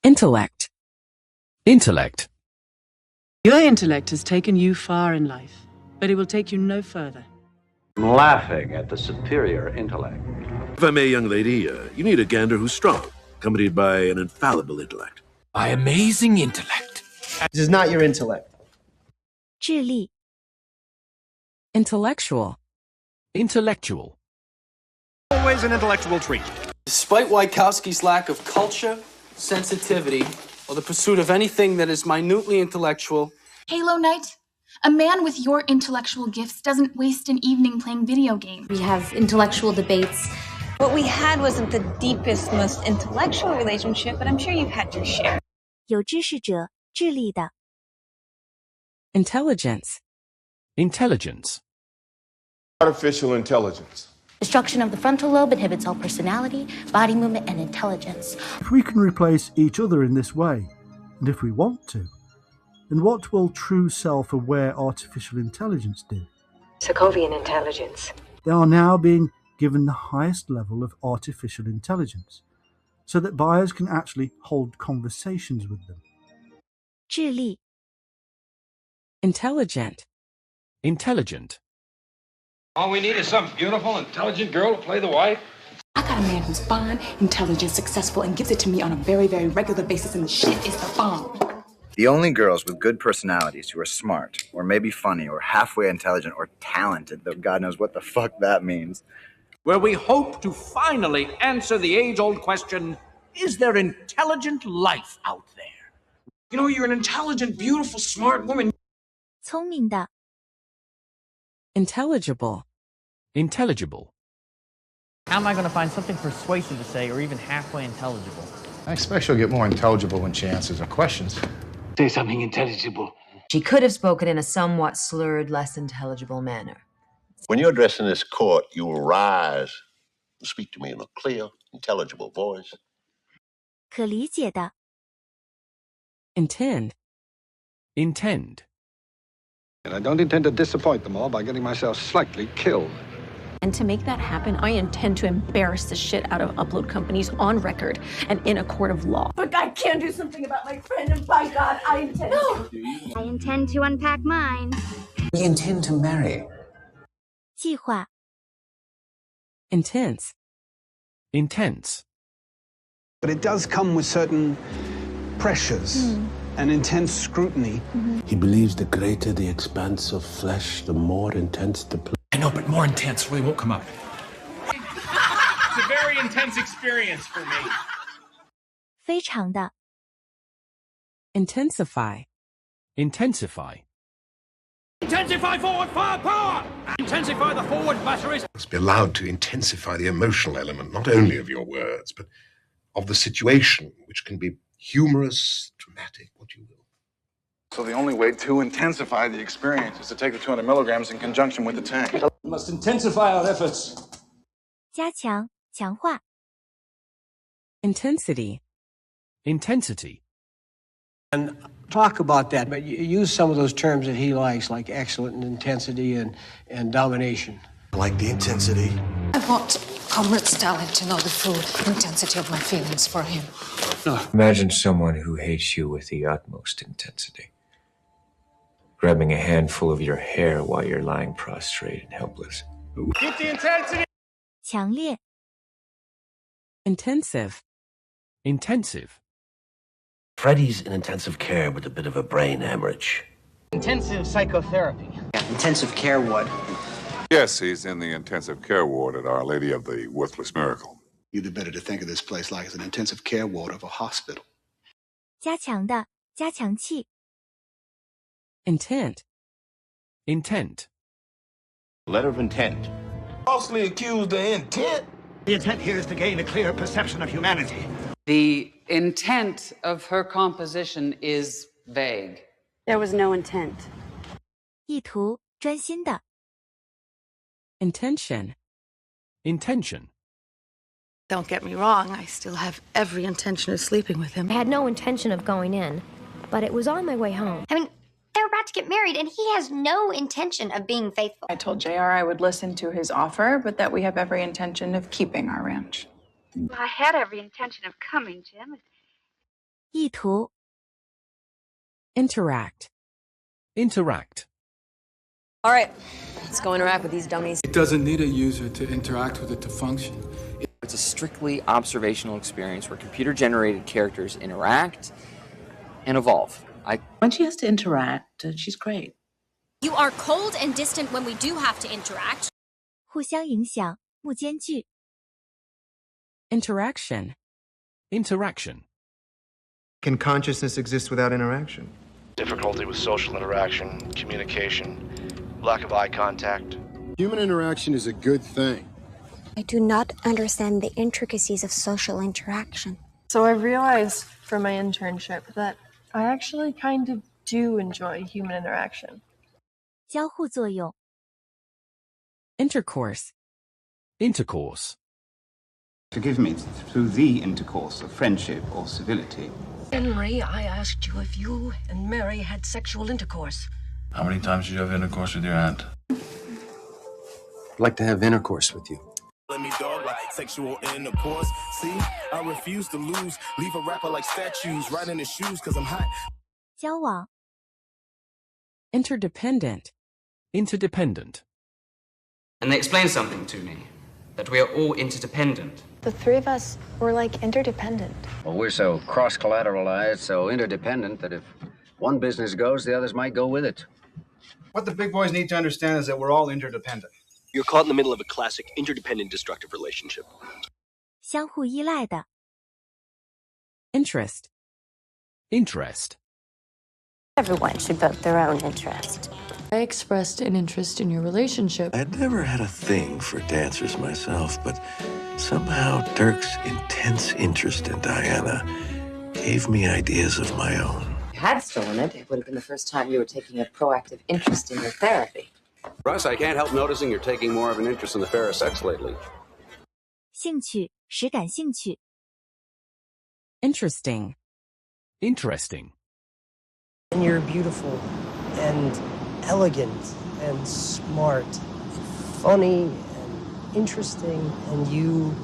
Intellect. Intellect. Your intellect has taken you far in life, but it will take you no further. I'm laughing at the superior intellect. If I may, young lady, you need a gander who's strong, accompanied by an infallible intellect. By amazing intellect. This is not your intellect. 智力 Intellectual. Intellectual. Always an intellectual treat. Despite Wachowski's lack of culture, sensitivity, or the pursuit of anything that is minutely intellectual. Halo Knight, a man with your intellectual gifts doesn't waste an evening playing video games. We have intellectual debates. What we had wasn't the deepest, most intellectual relationship, but I'm sure you've had your share. 有知识者，智力的 Intelligence. Intelligence. Artificial intelligence. Destruction of the frontal lobe inhibits all personality, body movement, and intelligence. If we can replace each other in this way, and if we want to, then what will true self-aware artificial intelligence do? Sokovian intelligence. They are now being given the highest level of artificial intelligence, so that buyers can actually hold conversations with them. 智力 Intelligent. Intelligent. All we need is some beautiful, intelligent girl to play the wife. I got a man who's fine, intelligent, successful, and gives it to me on a very, very regular basis, and the shit is the bomb. The only girls with good personalities who are smart, or maybe funny, or halfway intelligent, or talented, though God knows what the fuck that means. Where we hope to finally answer the age-old question, is there intelligent life out there? You know, you're an intelligent, beautiful, smart woman. 聪明的 Intelligible. Intelligible. How am I going to find something persuasive to say or even halfway intelligible? I expect she'll get more intelligible when she answers her questions. Say something intelligible. She could have spoken in a somewhat slurred, less intelligible manner. When you're addressing this court, you will rise and speak to me in a clear, intelligible voice. 可理解的 Intend. Intend. And I don't intend to disappoint them all by getting myself slightly killed. And to make that happen, I intend to embarrass the shit out of upload companies on record and in a court of law. But I can do something about my friend, and by God, I intend to. I intend to unpack mine. We intend to marry. 计划 Intense. Intense. But it does come with certain pressures and intense scrutiny. He believes the greater the expanse of flesh, the more intense the pleasure. I know, but more intense really won't come up. It's a very intense experience for me. 非常的 Intensify. Intensify. Intensify forward firepower! Intensify the forward batteries! Must be allowed to intensify the emotional element, not only of your words, but of the situation, which can be humorous, dramatic, what you will. So the only way to intensify the experience is to take the 200 milligrams in conjunction with the tank. We must intensify our efforts. 加强强化 Intensity. Intensity. And talk about that, but use some of those terms that he likes, like excellent and intensity and domination. I like the intensity. I want Comrade Stalin to know the full intensity of my feelings for him. Imagine someone who hates you with the utmost intensity. Grabbing a handful of your hair while you're lying prostrate and helpless. Keep the intensity! 强烈 Intensive. Intensive. Freddie's in intensive care with a bit of a brain hemorrhage. Intensive psychotherapy. Intensive care ward. Yes, he's in the intensive care ward at Our Lady of the Worthless Miracle. You'd be better to think of this place like as an intensive care ward of a hospital. 加强的加强器 Intent. Intent. Letter of intent. Falsely accused of intent. The intent here is to gain a clear perception of humanity. The intent of her composition is vague. There was no intent. 意图专心的 Intention. Intention. Don't get me wrong, I still have every intention of sleeping with him. I had no intention of going in, but it was on my way home. I mean, they're about to get married, and he has no intention of being faithful. I told JR I would listen to his offer, but that we have every intention of keeping our ranch. Well, I had every intention of coming, Jim. 意图 Interact. Interact. All right, let's go interact with these dummies. It doesn't need a user to interact with it to function. It's a strictly observational experience where computer-generated characters interact and evolve. When she has to interact, she's great. You are cold and distant when we do have to interact. 互相影响目间距 Interaction. Interaction. Can consciousness exist without interaction? Difficulty with social interaction, communication, lack of eye contact. Human interaction is a good thing. I do not understand the intricacies of social interaction. So I realized from my internship that I actually kind of do enjoy human interaction. 交互作用 Intercourse. Intercourse. Forgive me, through the intercourse of friendship or civility. Henry, I asked you if you and Mary had sexual intercourse. How many times did you have intercourse with your aunt? I'd like to have intercourse with you. Let me dog like sexual intercourse. See, I refuse to lose. Leave a rapper like statues right in his shoes because I'm hot. 交往 Interdependent. Interdependent. And they explained something to me, that we are all interdependent. The three of us were like interdependent. Well, we're so cross-collateralized, so interdependent that if one business goes, the others might go with it. What the big boys need to understand is that we're all interdependent. You're caught in the middle of a classic interdependent destructive relationship. 相互依赖的 Interest. Interest. Everyone should vote their own interest. I expressed an interest in your relationship. I'd never had a thing for dancers myself, but somehow Dirk's intense interest in Diana gave me ideas of my own. If you had stolen it, it would have been the first time you were taking a proactive interest in your therapy. Russ, I can't help noticing you're taking more of an interest in the fair sex lately. 兴趣使感兴趣 Interesting. Interesting. And you're beautiful and elegant and smart, funny and interesting, and you...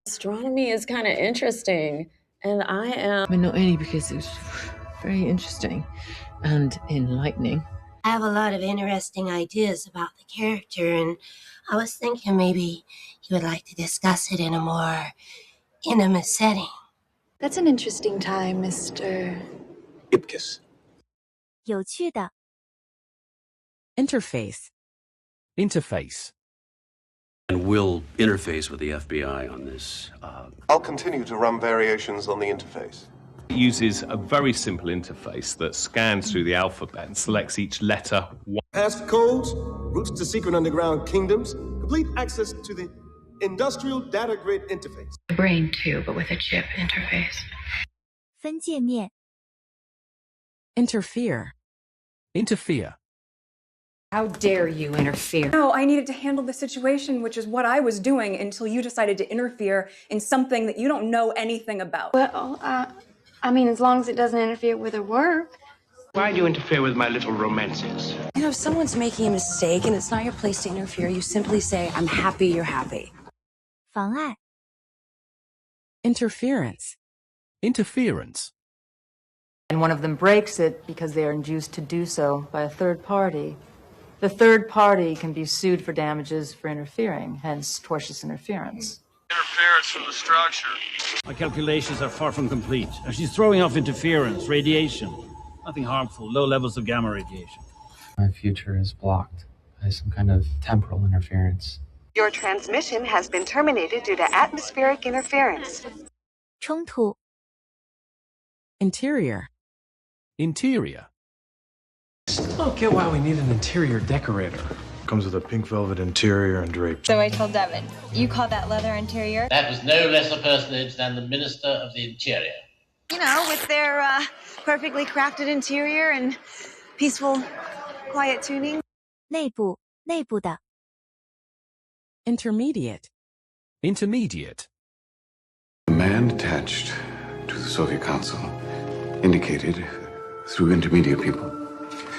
Astronomy is kind of interesting, and I am... But not only because it was very interesting and enlightening. I have a lot of interesting ideas about the character, and I was thinking maybe you would like to discuss it in a more intimate setting. That's an interesting time, Mr. Ipkiss. 有趣的 Interface. Interface. And we'll interface with the FBI on this. I'll continue to run variations on the interface. It uses a very simple interface that scans through the alphabet and selects each letter. Passcodes, routes to secret underground kingdoms, complete access to the industrial data grid interface. Brain too, but with a chip interface. 分界面 Interfere. Interfere. How dare you interfere? No, I needed to handle the situation, which is what I was doing until you decided to interfere in something that you don't know anything about. Well, I mean, as long as it doesn't interfere with her work. Why do you interfere with my little romances? You know, if someone's making a mistake and it's not your place to interfere, you simply say, I'm happy you're happy. 妨碍 Interference. Interference. And one of them breaks it because they are induced to do so by a third party. The third party can be sued for damages for interfering, hence tortious interference. Interference from the structure. My calculations are far from complete. She's throwing off interference, radiation. Nothing harmful, low levels of gamma radiation. My future is blocked by some kind of temporal interference. Your transmission has been terminated due to atmospheric interference. 冲突 Interior. Interior. I don't get why we need an interior decorator. Comes with a pink velvet interior and drapes. So I told Devin, you call that leather interior? That was no less a personage than the Minister of the Interior. You know, with their perfectly crafted interior and peaceful, quiet tuning. 内部的 Intermediate. Intermediate. The man attached to the Soviet consul indicated through intermediate people.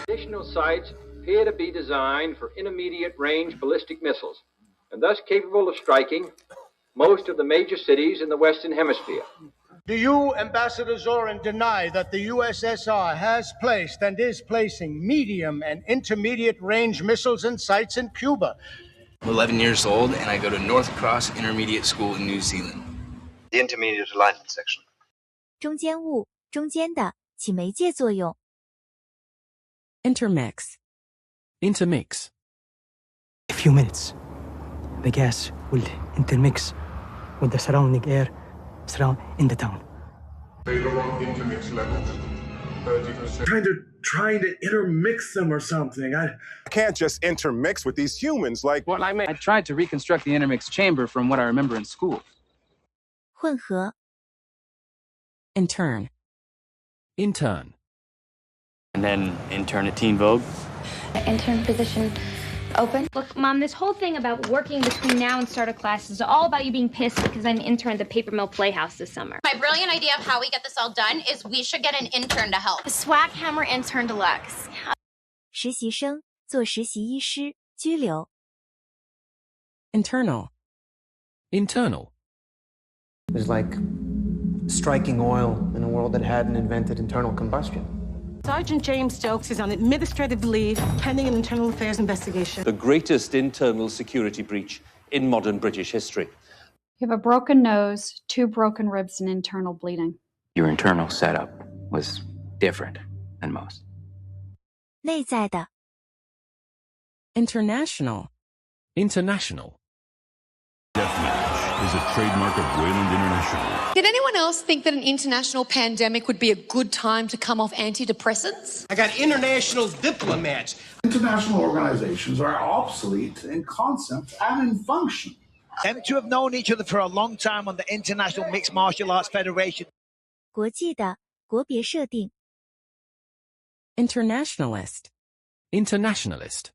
Additional sites appear to be designed for intermediate range ballistic missiles and thus capable of striking most of the major cities in the Western Hemisphere. Do you, Ambassador Zorin, deny that the USSR has placed and is placing medium and intermediate range missiles and sites in Cuba? I'm 11 years old and I go to North Cross Intermediate School in New Zealand. The intermediate alignment section. 中间物，中间的，起媒介作用。Intermix. Intermix. A few minutes. The gas will intermix with the surrounding air in the town. Favorable intermix level, 30%. Trying to intermix them or something. I can't just intermix with these humans like... Well, I tried to reconstruct the intermix chamber from what I remember in school. 混合。Intern. Intern. And then intern at Teen Vogue. Intern position open. Look, Mom, this whole thing about working between now and start of class is all about you being pissed because I'm intern at the Paper Mill Playhouse this summer. My brilliant idea of how we get this all done is we should get an intern to help. Swag Hammer intern deluxe. 实习生做实习医师，拘留。Internal. Internal. It was like striking oil in a world that hadn't invented internal combustion. Sergeant James Stokes is on administrative leave pending an internal affairs investigation. The greatest internal security breach in modern British history. You have a broken nose, 2 broken ribs, and internal bleeding. Your internal setup was different than most. 内在的。International. International. Deathmatch is a trademark of Wayland International. Did anyone else think that an international pandemic would be a good time to come off antidepressants? I got international diplomats. International organizations are obsolete in concept and in function. Them two have known each other for a long time on the International Mixed Martial Arts Federation. 国际的，国别设定。Internationalist. Internationalist.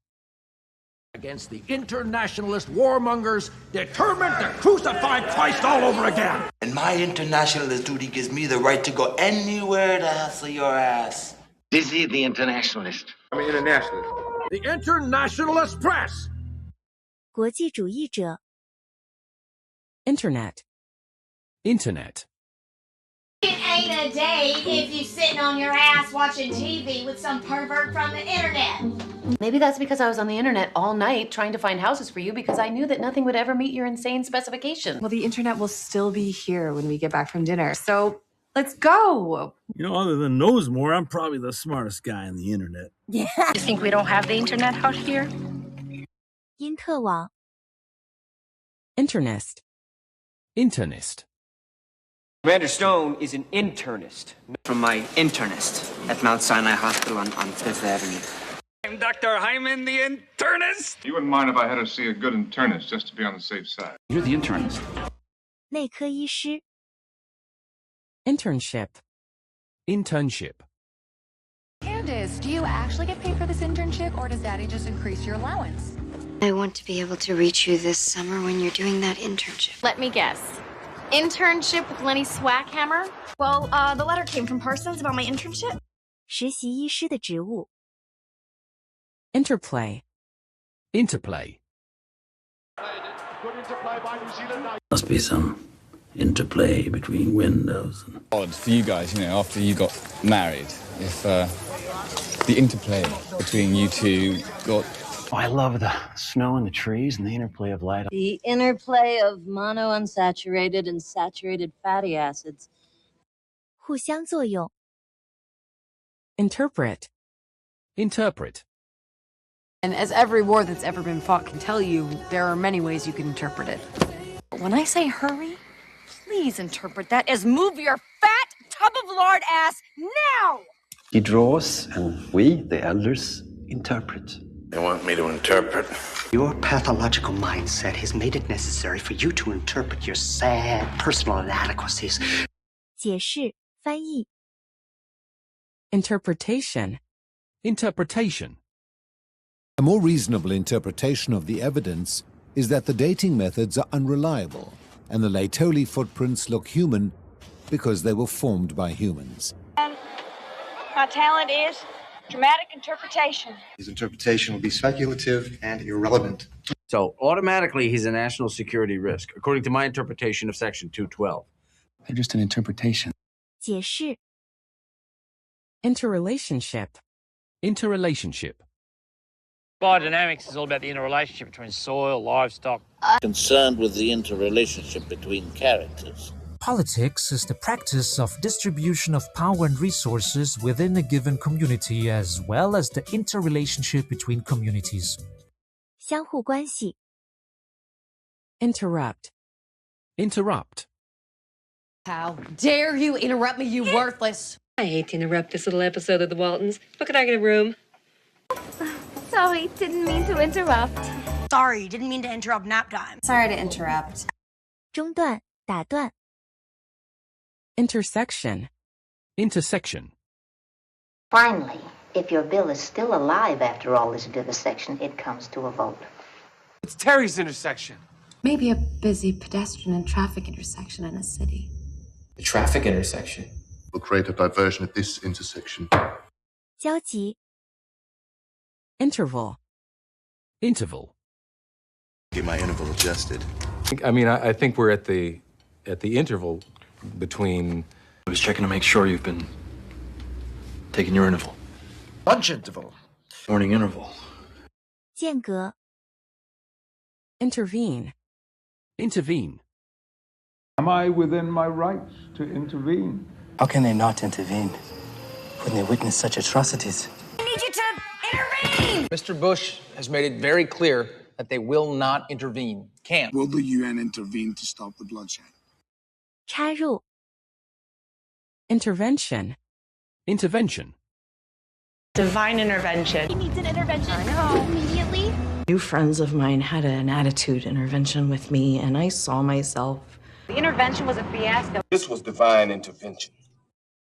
Against the internationalist warmongers determined to crucify Christ all over again. And my internationalist duty gives me the right to go anywhere to hassle your ass. This is the internationalist. I'm an internationalist. The internationalist press. 国际主义者。Internet. Internet. It ain't a date if you're sitting on your ass watching TV with some pervert from the internet. Maybe that's because I was on the internet all night trying to find houses for you because I knew that nothing would ever meet your insane specifications. Well, the internet will still be here when we get back from dinner, so let's go. You know, other than Knowsmore, I'm probably the smartest guy on the internet. Yeah. You think we don't have the internet out here? 因特网。Internist. Internist. Commander Stone is an internist. From my internist at Mount Sinai Hospital on 5th Avenue. I'm Dr. Hyman, the internist. You wouldn't mind if I had to see a good internist just to be on the safe side. You're the internist. 内科医师。Internship. Internship. Candace, do you actually get paid for this internship, or does Daddy just increase your allowance? I want to be able to reach you this summer when you're doing that internship. Let me guess. Internship with Lenny Swackhammer? Well, the letter came from Parsons about my internship. 实习医师的职务。Interplay. Interplay. Must be some interplay between windows. Odd for you guys, you know, after you got married, if the interplay between you two got... Oh, I love the snow and the trees and the interplay of light. The interplay of monounsaturated and saturated fatty acids. 互相作用。Interpret. Interpret. And as every war that's ever been fought can tell you, there are many ways you can interpret it. When I say hurry, please interpret that as move your fat tub of lard ass now! He draws, and we, the elders, interpret. They want me to interpret. Your pathological mindset has made it necessary for you to interpret your sad personal inadequacies. 解释，翻译。Interpretation. Interpretation. A more reasonable interpretation of the evidence is that the dating methods are unreliable and the Laetoli footprints look human because they were formed by humans. My talent is dramatic interpretation. His interpretation will be speculative and irrelevant. So automatically he's a national security risk, according to my interpretation of Section 212. They're just an interpretation. 解释 Interrelationship. Interrelationship. Biodynamics is all about the interrelationship between soil, livestock. Concerned with the interrelationship between characters. Politics is the practice of distribution of power and resources within a given community as well as the interrelationship between communities. 相互关系 Interrupt. Interrupt. How dare you interrupt me, you worthless! I hate to interrupt this little episode of the Waltons, but could I get a room? Sorry, didn't mean to interrupt. Sorry, didn't mean to interrupt nap time. Sorry to interrupt. 中断打断 Intersection. Intersection. Finally, if your bill is still alive after all this vivisection, it comes to a vote. It's Terry's intersection. Maybe a busy pedestrian and traffic intersection in a city. The traffic intersection. We'll create a diversion at this intersection. 交集 Interval. Interval. Get my interval adjusted. I think we're at the interval between. I was checking to make sure you've been taking your interval. Lunch interval. Morning interval. 间隔 Intervene. Intervene. Am I within my rights to intervene? How can they not intervene when they witness such atrocities? I need you to intervene! Mr. Bush has made it very clear that they will not intervene. Can't. Will the UN intervene to stop the bloodshed? 插入 Intervention. Intervention. Divine intervention. He needs an intervention. I know. Immediately. New friends of mine had an attitude intervention with me, and I saw myself. The intervention was a fiasco. This was divine intervention.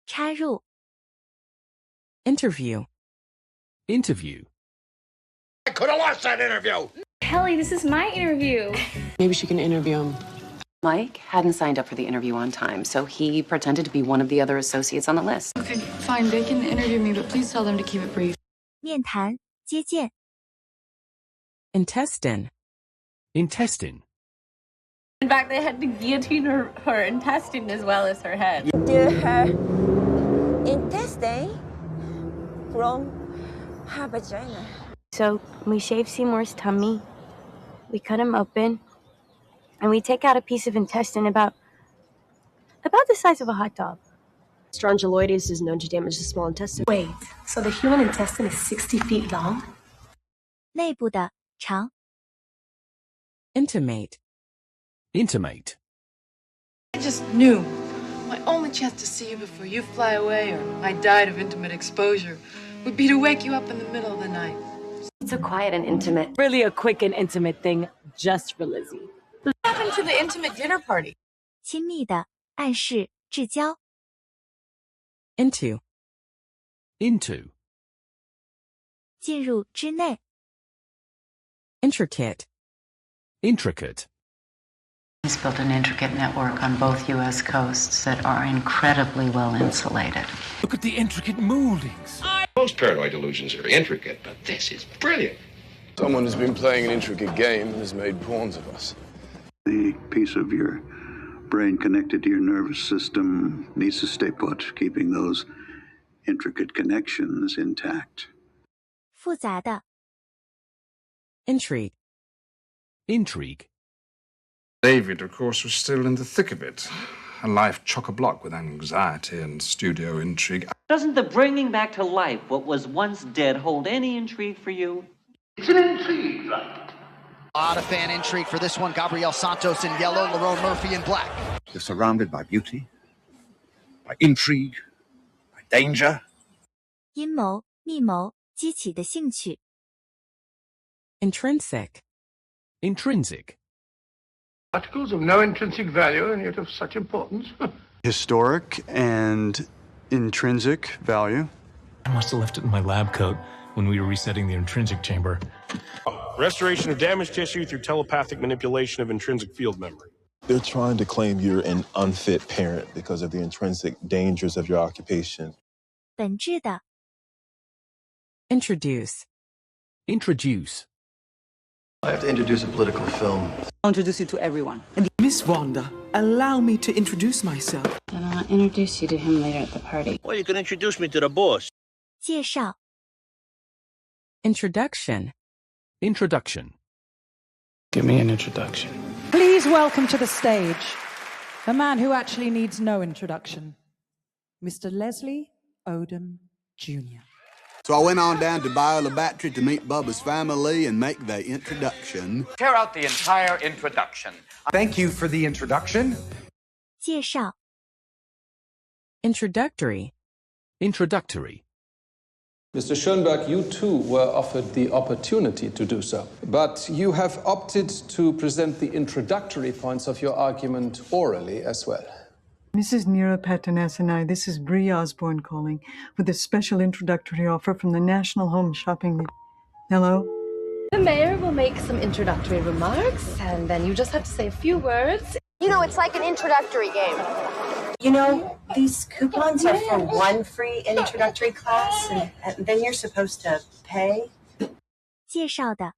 插入 Interview. Interview. I could have lost that interview. Kelly, this is my interview. Maybe she can interview him. Mike hadn't signed up for the interview on time, so he pretended to be one of the other associates on the list. Okay, fine, they can interview me, but please tell them to keep it brief. 面谈接见 Intestine. Intestine. In fact, they had to guillotine her intestine as well as her head. Did her intestine from her vagina. So we shave Seymour's tummy, we cut him open, and we take out a piece of intestine about the size of a hot dog. Strongyloides is known to damage the small intestine. Wait, so the human intestine is 60 feet long? 内部的长 Intimate. Intimate. I just knew my only chance to see you before you fly away or I died of intimate exposure would be to wake you up in the middle of the night. It's a quiet and intimate. Really a quick and intimate thing just for Lizzie. What happened to the intimate dinner party? 亲密的暗示至交 Into. Into. 进入之内 Intricate. Intricate. He's built an intricate network on both U.S. coasts that are incredibly well insulated. Look at the intricate moldings. Most paranoid delusions are intricate, but this is brilliant. Someone has been playing an intricate game and has made pawns of us. The piece of your brain connected to your nervous system needs to stay put, keeping those intricate connections intact. 复杂的 Intrigue. Intrigue. David, of course, was still in the thick of it. A life chock-a-block with anxiety and studio intrigue. Doesn't the bringing back to life what was once dead hold any intrigue for you? It's an intrigue, right? A lot of fan intrigue for this one. Gabrielle Santos in yellow, Lerone Murphy in black. You're surrounded by beauty, by intrigue, by danger. 阴谋密谋激起的兴趣 Intrinsic. Intrinsic. Articles of no intrinsic value and yet of such importance. Historic and intrinsic value. I must have left it in my lab coat when we were resetting the intrinsic chamber. Restoration of damaged tissue through telepathic manipulation of intrinsic field memory. They're trying to claim you're an unfit parent because of the intrinsic dangers of your occupation. 本质的 Introduce. Introduce. I have to introduce a political film. I'll introduce you to everyone. And the Miss Wanda, allow me to introduce myself. And I'll introduce you to him later at the party. Well, you can introduce me to the boss. 介绍 Introduction. Introduction. Give me an introduction. Please welcome to the stage a man who actually needs no introduction, Mr. Leslie Odom Jr. So I went on down to Biola Battery to meet Bubba's family and make the introduction. Tear out the entire introduction. Thank you for the introduction. 介绍 Introductory. Introductory. Mr. Schoenberg, you too were offered the opportunity to do so. But you have opted to present the introductory points of your argument orally as well. Mrs. Neera Patanasani, this is Bree Osborne calling with a special introductory offer from the National Home Shopping League. Hello? The mayor will make some introductory remarks, and then you just have to say a few words. You know, it's like an introductory game. You know, these coupons are for one free introductory class, and then you're supposed to pay. 介绍的